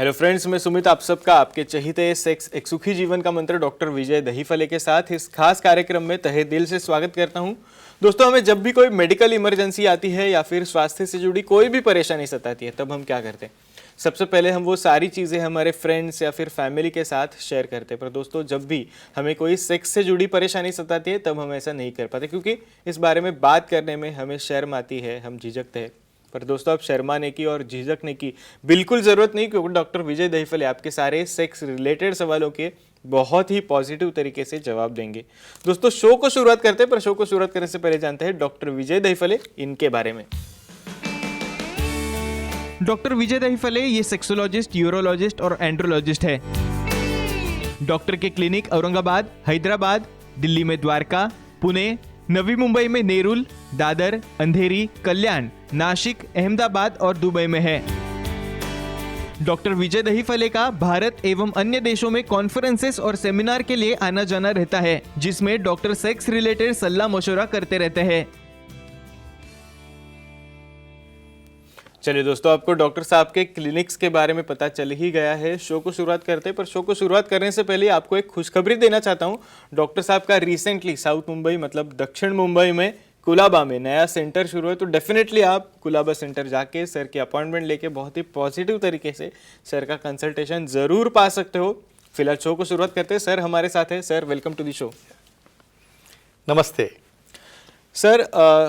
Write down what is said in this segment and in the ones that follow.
Hello friends, मैं सुमित आप सबका आपके चहीते सेक्स एक सुखी जीवन का मंत्र डॉक्टर विजय दहीफले के साथ इस खास कार्यक्रम में तहे दिल से स्वागत करता हूं। दोस्तों, हमें जब भी कोई मेडिकल इमरजेंसी आती है या फिर स्वास्थ्य से जुड़ी कोई भी परेशानी सताती है, तब हम क्या करते हैं? सबसे पहले हम वो सारी चीज़ें हमारे फ्रेंड्स या फिर फैमिली के साथ शेयर करते हैं। पर दोस्तों, जब भी हमें कोई सेक्स से जुड़ी परेशानी सताती है, तब हम ऐसा नहीं कर पाते, क्योंकि इस बारे में बात करने में हमें शर्म आती है, हम झिझकते हैं। पर दोस्तों, अब शर्माने की और झिझकने की बिल्कुल ज़रूरत नहीं, क्योंकि डॉक्टर विजय दहीफले आपके सारे सेक्स रिलेटेड सवालों के बहुत ही पॉजिटिव तरीके से जवाब देंगे। दोस्तों, शो को शुरुआत करते हैं, पर शो को शुरुआत करने से पहले जानते हैं डॉक्टर विजय दहीफले इनके बारे में। डॉक्टर विजय दहीफले ये सेक्सोलॉजिस्ट, यूरोलॉजिस्ट और एंड्रोलॉजिस्ट है। डॉक्टर के क्लिनिक औरंगाबाद, हैदराबाद, दिल्ली में द्वारका, पुणे, नवी मुंबई में नेरुल, दादर, अंधेरी, कल्याण, नासिक, अहमदाबाद और दुबई में है। डॉक्टर विजय दहीफले का भारत एवं अन्य देशों में कॉन्फ्रेंसेस और सेमिनार के लिए आना जाना रहता है, जिसमें डॉक्टर सेक्स रिलेटेड सलाह मशवरा करते रहते हैं। चलिए दोस्तों, आपको डॉक्टर साहब के क्लिनिक्स के बारे में पता चल ही गया है। शो को शुरुआत करते हैं, पर शो को शुरुआत करने से पहले आपको एक खुशखबरी देना चाहता हूं। डॉक्टर साहब का रिसेंटली साउथ मुंबई मतलब दक्षिण मुंबई में कुलाबा में नया सेंटर शुरू है, तो डेफिनेटली आप कुलाबा सेंटर जाके सर की अपॉइंटमेंट लेके बहुत ही पॉजिटिव तरीके से सर का कंसल्टेशन जरूर पा सकते हो। फिलहाल शो को शुरुआत करते हैं। सर हमारे साथ है। Sir, welcome to the show. नमस्ते सर,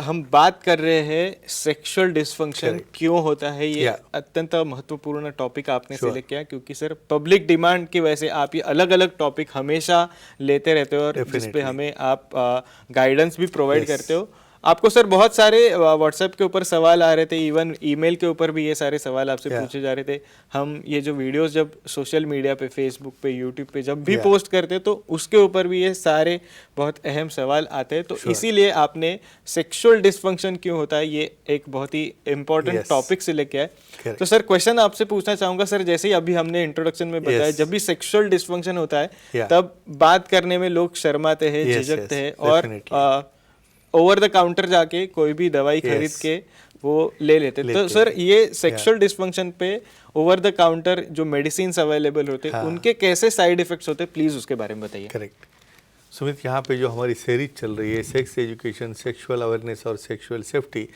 हम बात कर रहे हैं सेक्सुअल डिसफंक्शन क्यों होता है। ये अत्यंत महत्वपूर्ण टॉपिक आपने सिलेक्ट किया, क्योंकि सर पब्लिक डिमांड की वजह से आप ये अलग अलग टॉपिक हमेशा लेते रहते हो और जिस पे हमें आप गाइडेंस भी प्रोवाइड करते हो। आपको सर बहुत सारे व्हाट्सएप के ऊपर सवाल आ रहे थे, इवन ईमेल के ऊपर भी ये सारे सवाल आपसे पूछे जा रहे थे। हम ये जो वीडियोस जब सोशल मीडिया पे, फेसबुक पे, यूट्यूब पे जब भी पोस्ट करते तो उसके ऊपर भी ये सारे बहुत अहम सवाल आते हैं। तो इसीलिए आपने सेक्सुअल डिसफंक्शन क्यों होता है ये एक बहुत ही इंपॉर्टेंट टॉपिक से लेके आए। तो सर, क्वेश्चन आपसे पूछना चाहूंगा सर, जैसे ही अभी हमने इंट्रोडक्शन में बताया, जब भी सेक्सुअल डिसफंक्शन होता है तब बात करने में लोग शर्माते हैं, झिझकते हैं और ओवर द काउंटर जाके कोई भी दवाई खरीद के वो ले लेते। तो सर, ये सेक्सुअल डिसफंक्शन पे ओवर द काउंटर जो मेडिसिन अवेलेबल होते हैं उनके कैसे साइड इफेक्ट्स होते हैं, प्लीज उसके बारे में बताइए। करेक्ट सुमित, यहाँ पे जो हमारी सीरीज चल रही है सेक्स एजुकेशन, सेक्सुअल अवेयरनेस और सेक्सुअल सेफ्टी,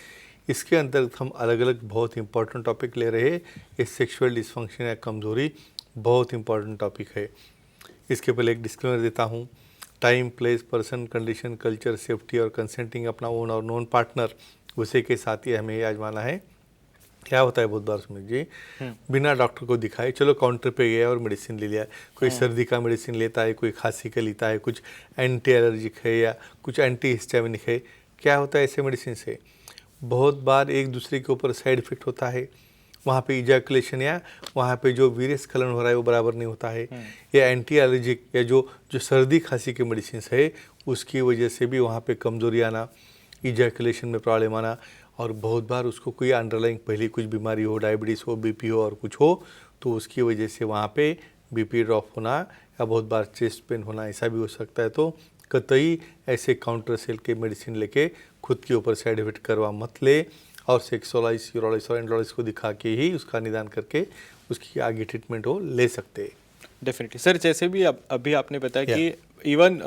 इसके अंतर्गत हम अलग अलग बहुत इंपॉर्टेंट टॉपिक ले रहे हैं। ये सेक्सुअल डिसफंक्शन या कमजोरी बहुत इंपॉर्टेंट टॉपिक है। इसके पहले एक डिस्क्लेमर देता हूँ। Time, place, person, condition, culture, safety और कंसेंटिंग अपना ओन और नॉन पार्टनर उसी के साथ ही हमें ये आजमाना है। क्या होता है बहुत बार सुमित जी, बिना डॉक्टर को दिखाए चलो काउंटर पे गया और मेडिसिन ले लिया। कोई सर्दी का मेडिसिन लेता है, कोई खांसी का लेता है, कुछ एंटी एलर्जिक है या कुछ एंटी हिस्टामिनिक है। क्या होता है ऐसे मेडिसिन से? बहुत बार एक दूसरे के ऊपर साइड इफेक्ट होता है। वहाँ पे इजैकुलेशन या वहाँ पे जो वीर्य स्खलन हो रहा है वो बराबर नहीं होता है। या एंटी एलर्जिक या जो सर्दी खांसी के मेडिसिन है उसकी वजह से भी वहाँ पे कमजोरी आना, इजैकुलेशन में प्रॉब्लम आना, और बहुत बार उसको कोई अंडरलाइंग पहले कुछ बीमारी हो, डायबिटीज़ हो, बीपी हो और कुछ हो, तो उसकी वजह से वहाँ पे बीपी ड्रॉप होना या बहुत बार चेस्ट पेन होना, ऐसा भी हो सकता है। तो कतई ऐसे काउंटर सेल के मेडिसिन लेके खुद के ऊपर साइड इफेक्ट करवा मत ले, और सेक्सोलॉजिस्ट, यूरोलॉजिस्ट और एंड्रोलॉजिस्ट को दिखा के ही उसका निदान करके उसकी आगे ट्रीटमेंट हो ले सकते हैं। डेफिनेटली सर, जैसे भी अभी आपने बताया कि इवन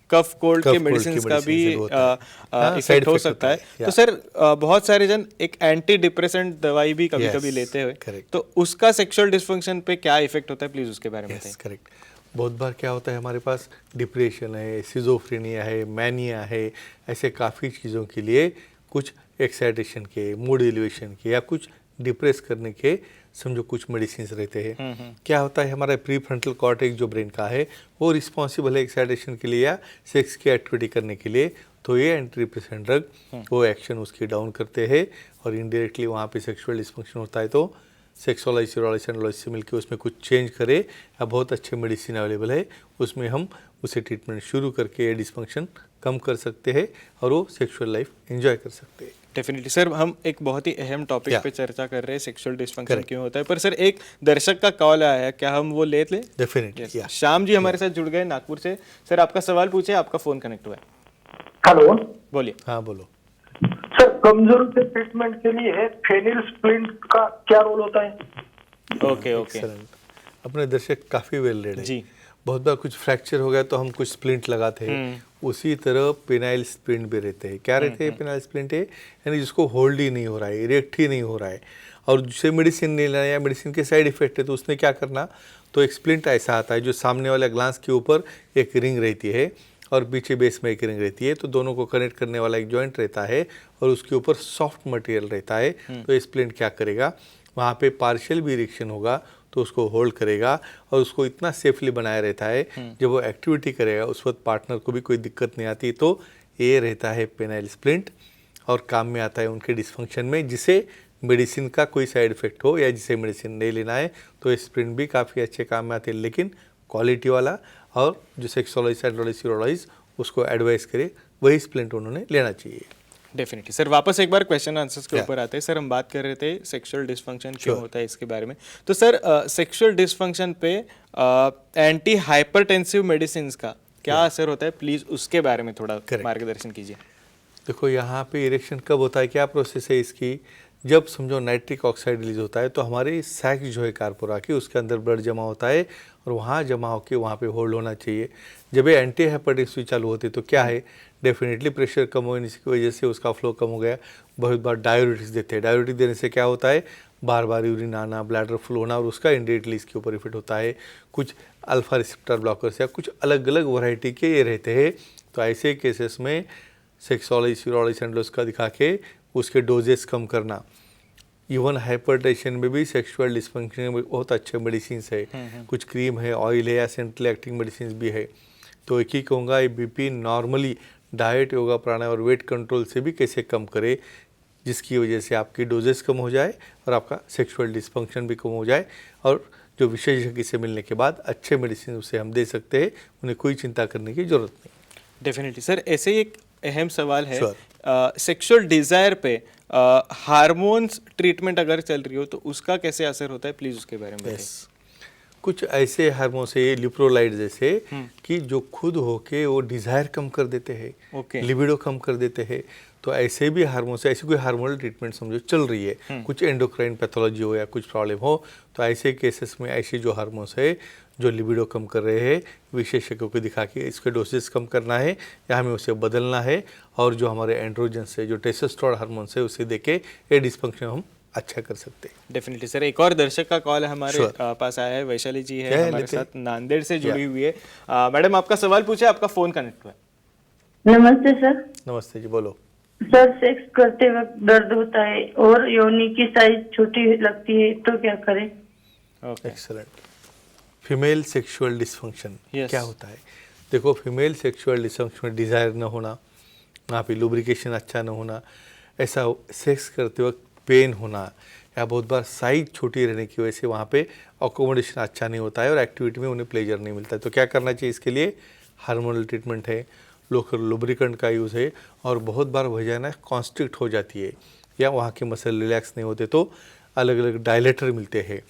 कफ कोल्ड के मेडिसिन का भी इफेक्ट हो सकता है। तो सर, बहुत सारे जन एक एंटी डिप्रेसेंट दवाई भी कभी कभी लेते हैं, तो उसका सेक्सुअल डिसफंक्शन पे क्या इफेक्ट होता है, प्लीज उसके बारे में बताइए। करेक्ट, बहुत बार क्या होता है हमारे पास डिप्रेशन है, सिजोफ्रेनिया है, मैनिया है, ऐसे काफ़ी चीज़ों के लिए कुछ एक्साइटेशन के, मूड एलिवेशन के या कुछ डिप्रेस करने के समझो कुछ मेडिसिन रहते हैं। क्या होता है, हमारा प्री फ्रंटल कॉर्टेक्स जो ब्रेन का है वो रिस्पॉन्सिबल है एक्साइटेशन के लिए या सेक्स की एक्टिविटी करने के लिए। तो ये एंटी डिप्रेसेंट ड्रग वो एक्शन उसकी डाउन करते हैं और इनडायरेक्टली वहाँ पे सेक्सुअल डिसफंक्शन होता है। तो सेक्सोलॉजिस्ट, यूरोलॉजिस्ट, एंड्रोलॉजिस्ट से मिलकर उसमें कुछ चेंज करे या बहुत अच्छे मेडिसिन अवेलेबल है, उसमें हम उसे ट्रीटमेंट शुरू करके ये डिसफंक्शन कम कर सकते हैं और वो सेक्सुअल लाइफ एंजॉय कर सकते हैं। डेफिनेटली सर, हम एक बहुत ही अहम टॉपिक पे चर्चा कर रहे हैं, सेक्सुअल डिसफंक्शन क्यों होता है। पर सर, एक दर्शक का कॉल आया है, क्या हम वो ले लें? डेफिनेटली। श्याम जी हमारे साथ जुड़ गए नागपुर से। सर, आपका सवाल पूछे, आपका फोन कनेक्ट हुआ है। हेलो, बोलिए। हाँ बोलो सर। कमजोरी के ट्रीटमेंट के लिए फेनिल स्प्लिंट का क्या रोल होता है? Okay okay. एक्सेलेंट। अपने दर्शक काफ़ी वेल रेड है जी। बहुत बार कुछ फ्रैक्चर हो गया तो हम कुछ स्प्लिंट लगाते हैं, उसी तरह पेनाइल स्प्लिंट भी रहते हैं। क्या रहते हैं पेनाइल स्प्लिंट है? यानी जिसको होल्ड ही नहीं हो रहा है, इरेक्ट ही नहीं हो रहा है और जिसे मेडिसिन नहीं लेना या मेडिसिन के साइड इफेक्ट है, तो उसने क्या करना, तो एक स्प्लिंट ऐसा आता है जो सामने वाले ग्लांस के ऊपर एक रिंग रहती है और पीछे बेस में एक रिंग रहती है, तो दोनों को कनेक्ट करने वाला एक जॉइंट रहता है और उसके ऊपर सॉफ्ट मटेरियल रहता है। तो ये स्प्लिंट क्या करेगा, वहाँ पे पार्शियल भी इरेक्शन होगा तो उसको होल्ड करेगा और उसको इतना सेफली बनाया रहता है, जब वो एक्टिविटी करेगा उस वक्त पार्टनर को भी कोई दिक्कत नहीं आती। तो ये रहता है पेनाइल स्प्लिंट और काम में आता है उनके डिस्फंक्शन में, जिसे मेडिसिन का कोई साइड इफेक्ट हो या जिसे मेडिसिन नहीं लेना है, तो ये स्प्लिंट भी काफ़ी अच्छे काम में आते हैं, लेकिन क्वालिटी वाला और जो सेक्सोलॉजिस्ट एंड्रोलॉजिस्ट यूरोलॉजिस्ट उसको एडवाइस करे वही स्प्लिंट उन्होंने लेना चाहिए। डेफिनेटली सर, वापस एक बार क्वेश्चन आंसर्स के ऊपर आते हैं। सर हम बात कर रहे थे सेक्सुअल डिसफंक्शन क्यों होता है इसके बारे में, तो सर सेक्सुअल डिसफंक्शन पे एंटी हाइपरटेंसिव मेडिसिन का क्या असर होता है, प्लीज उसके बारे में थोड़ा मार्गदर्शन कीजिए। देखो यहाँ पे इरेक्शन कब होता है, क्या प्रोसेस है इसकी, जब समझो नाइट्रिक ऑक्साइड रिलीज होता है तो हमारी सैक जो है कार्पोरा की उसके अंदर ब्लड जमा होता है और वहाँ जमा होकर वहाँ पे होल्ड होना चाहिए। जब ये एंटी हाइपरटेंसिव चालू होती है तो क्या है, डेफिनेटली प्रेशर कम होने की वजह से उसका फ्लो कम हो गया। बहुत बार डायूरेटिक्स देते हैं, डायूरेटिक देने से क्या होता है, बार बार यूरिन आना, ब्लैडर फुल होना और उसका इंडिरेक्टली इसके ऊपर इफेक्ट होता है। कुछ अल्फा रिसेप्टर ब्लॉकर्स या कुछ अलग अलग वैरायटी के ये रहते हैं, तो ऐसे केसेस में सेक्सोलॉजिस्ट यूरोलॉजिस्ट एंडोलॉजिस्ट का दिखा के उसके डोजेस कम करना। इवन हाइपरटेंशन में भी सेक्सुअल डिस्फंक्शन में बहुत अच्छे मेडिसिन है, कुछ क्रीम है, ऑयल है या सेंट्रल एक्टिंग मेडिसिन भी है। तो एक ही कहूँगा, ये बीपी नॉर्मली डाइट, योगा, प्राणायाम और वेट कंट्रोल से भी कैसे कम करे, जिसकी वजह से आपकी डोजेस कम हो जाए और आपका सेक्सुअल डिस्फंक्शन भी कम हो जाए, और जो विशेषज्ञ से मिलने के बाद अच्छे मेडिसिन उसे हम दे सकते हैं, उन्हें कोई चिंता करने की जरूरत नहीं। डेफिनेटली सर, ऐसे ही एक अहम सवाल है, सेक्सुअल डिजायर पे हार्मोन्स ट्रीटमेंट अगर चल रही हो तो उसका कैसे असर होता है, प्लीज उसके बारे में बताइए। कुछ ऐसे हार्मोन्स है लिप्रोलाइड जैसे कि जो खुद होके वो डिजायर कम कर देते हैं, लिबिडो कम कर देते हैं। तो ऐसे भी हार्मोन्स, ऐसी कोई हार्मोनल ट्रीटमेंट समझो चल रही है, कुछ एंडोक्राइन पैथोलॉजी हो या कुछ प्रॉब्लम हो, तो ऐसे केसेस में ऐसे जो हार्मोन्स है जो लिबिडो कम कर रहे हैं, विशेषज्ञों को दिखा के इसके डोसेस कम करना है या हमें उसे बदलना है, और जो हमारे एंड्रोजन्स है, जो टेस्टोस्टेरोन हार्मोन्स है, उसे देके ये डिस्फंक्शन हम अच्छा कर सकते हैं। डेफिनेटली सर, एक और दर्शक का कॉल हमारे पास आया है, वैशाली जी है हमारे साथ, नांदेड़ से जुड़ी हुई है। मैडम आपका सवाल पूछे, आपका फोन कनेक्ट हुआ है। नमस्ते सर। नमस्ते जी, बोलो। सर, सेक्स करते वक्त दर्द होता है और योनि की साइज छोटी लगती है, तो क्या करें? एक्सीलेंट। फीमेल सेक्सुअल डिस्फंक्शन क्या होता है? देखो, फीमेल सेक्सुअल डिस्फंक्शन में डिजायर न होना, वहाँ पे लुब्रिकेशन अच्छा न होना, ऐसा सेक्स करते वक्त पेन होना, या बहुत बार साइज छोटी रहने की वजह से वहाँ पे अकोमोडेशन अच्छा नहीं होता है और एक्टिविटी में उन्हें प्लेजर नहीं मिलता है। तो क्या करना चाहिए इसके लिए? हार्मोनल ट्रीटमेंट है, लोकल लुब्रिकेंट का यूज़ है, और बहुत बार वजाइना कॉन्स्ट्रिक्ट हो जाती है या वहाँ के मसल रिलैक्स नहीं होते तो अलग अलग डायलेटर मिलते हैं।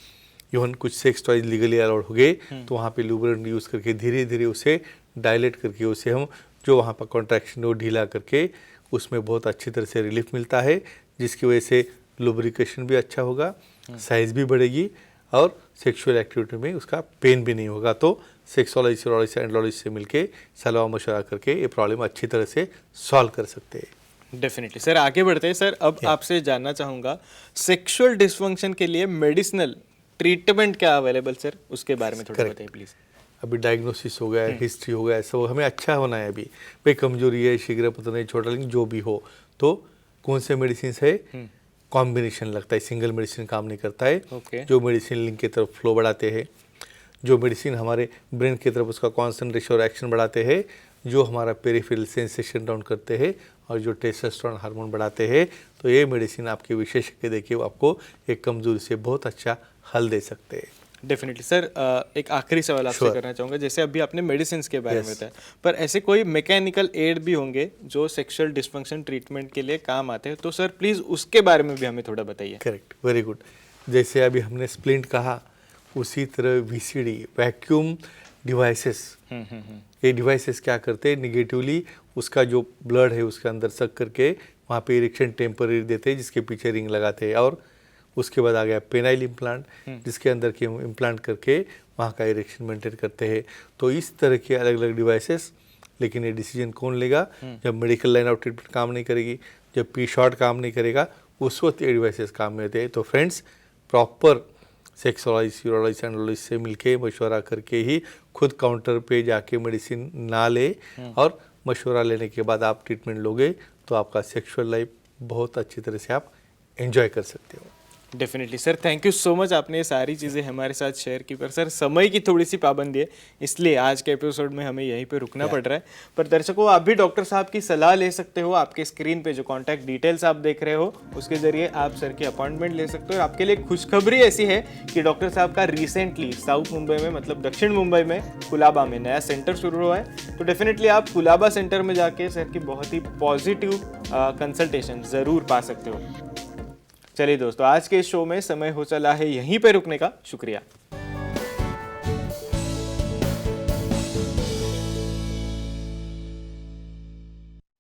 इवन कुछ सेक्स टॉयज लीगली अलाउड हो गए तो वहाँ पे लुब्रिकेंट यूज़ करके धीरे धीरे उसे डायलेट करके उसे हम जो वहाँ पर कॉन्ट्रैक्शन वो ढीला करके उसमें बहुत अच्छी तरह से रिलीफ मिलता है, जिसकी वजह से लुब्रिकेशन भी अच्छा होगा, साइज़ भी बढ़ेगी और सेक्सुअल एक्टिविटी में उसका पेन भी नहीं होगा। तो सेक्सोलॉजिस्ट, यूरोलॉजिस्ट, एंडोलॉजिस्ट से मिलके सलाह मशवरा करके ये प्रॉब्लम अच्छी तरह से सॉल्व कर सकते हैं। डेफिनेटली सर, आगे बढ़ते हैं सर। अब आपसे जानना चाहूँगा, सेक्सुअल डिस्फंक्शन के लिए मेडिसिनल ट्रीटमेंट क्या अवेलेबल सर, उसके बारे में थोड़ा बताइए प्लीज़। अभी डायग्नोसिस हो गया है, हिस्ट्री हो गया है, सब हमें अच्छा होना है। अभी भाई कमजोरी है, शीघ्र पतन है, छोटा लिंग जो भी हो, तो कौन से मेडिसिन है, कॉम्बिनेशन लगता है, सिंगल मेडिसिन काम नहीं करता है। जो मेडिसिन लिंग की तरफ फ्लो बढ़ाते हैं, जो मेडिसिन हमारे ब्रेन की तरफ उसका कॉन्सेंट्रेशन और एक्शन बढ़ाते हैं, जो हमारा पेरिफेरल सेंसेशन डाउन करते हैं और जो टेस्टोस्टेरोन हार्मोन बढ़ाते हैं, तो ये मेडिसिन आपके विशेषज्ञ देखिए आपको एक कमजोरी से बहुत अच्छा हल दे सकते हैं। डेफिनेटली सर, एक आखिरी सवाल आपसे करना चाहूँगा। जैसे अभी आपने मेडिसिन के बारे में बताया, पर ऐसे कोई मैकेनिकल एड भी होंगे जो सेक्सुअल डिस्फंक्शन ट्रीटमेंट के लिए काम आते हैं, तो सर प्लीज़ उसके बारे में भी हमें थोड़ा बताइए। Correct, very good. जैसे अभी हमने स्प्लिंट कहा, उसी तरह वीसीडी, वैक्यूम डिवाइसेस, ये डिवाइसेस क्या करते हैं, निगेटिवली उसका जो ब्लड है उसके अंदर सक करके वहाँ पे इरेक्शन टेम्पररी देते हैं, जिसके पीछे रिंग लगाते हैं और उसके बाद आ गया पेनाइल इम्प्लांट, जिसके अंदर की हम इम्प्लांट करके वहाँ का इरेक्शन मेंटेन करते हैं। तो इस तरह के अलग अलग डिवाइसेस, लेकिन ये डिसीजन कौन लेगा? जब मेडिकल लाइन ऑफ ट्रीटमेंट काम नहीं करेगी, जब पी शॉट काम नहीं करेगा, उस वक्त ये डिवाइसेस काम में आते हैं। तो friends, proper sexologist, urologist, andrologist से मिलके मशवरा करके ही खुद काउंटर पे जाके मेडिसिन ना ले, और मशवरा लेने के बाद आप ट्रीटमेंट लोगे तो आपका सेक्सुअल लाइफ बहुत अच्छी तरह से आप एंजॉय कर सकते हो। Definitely sir, thank you so much, आपने ये सारी चीज़ें हमारे साथ शेयर की। पर सर समय की थोड़ी सी पाबंदी है, इसलिए आज के एपिसोड में हमें यहीं पे रुकना पड़ रहा है। पर दर्शकों, आप भी डॉक्टर साहब की सलाह ले सकते हो। आपके स्क्रीन पे जो कॉन्टैक्ट डिटेल्स आप देख रहे हो, उसके जरिए आप सर की अपॉइंटमेंट ले सकते हो। और आपके लिए खुशखबरी ऐसी है कि डॉक्टर साहब का रिसेंटली साउथ मुंबई में, मतलब दक्षिण मुंबई में कुलाबा में नया सेंटर शुरू हुआ है। तो डेफिनेटली आप कुलाबा सेंटर में जाके सर की बहुत ही पॉजिटिव कंसल्टेशन ज़रूर पा सकते हो। चलिए दोस्तों, आज के शो में समय हो चला है यहीं पे रुकने का। शुक्रिया।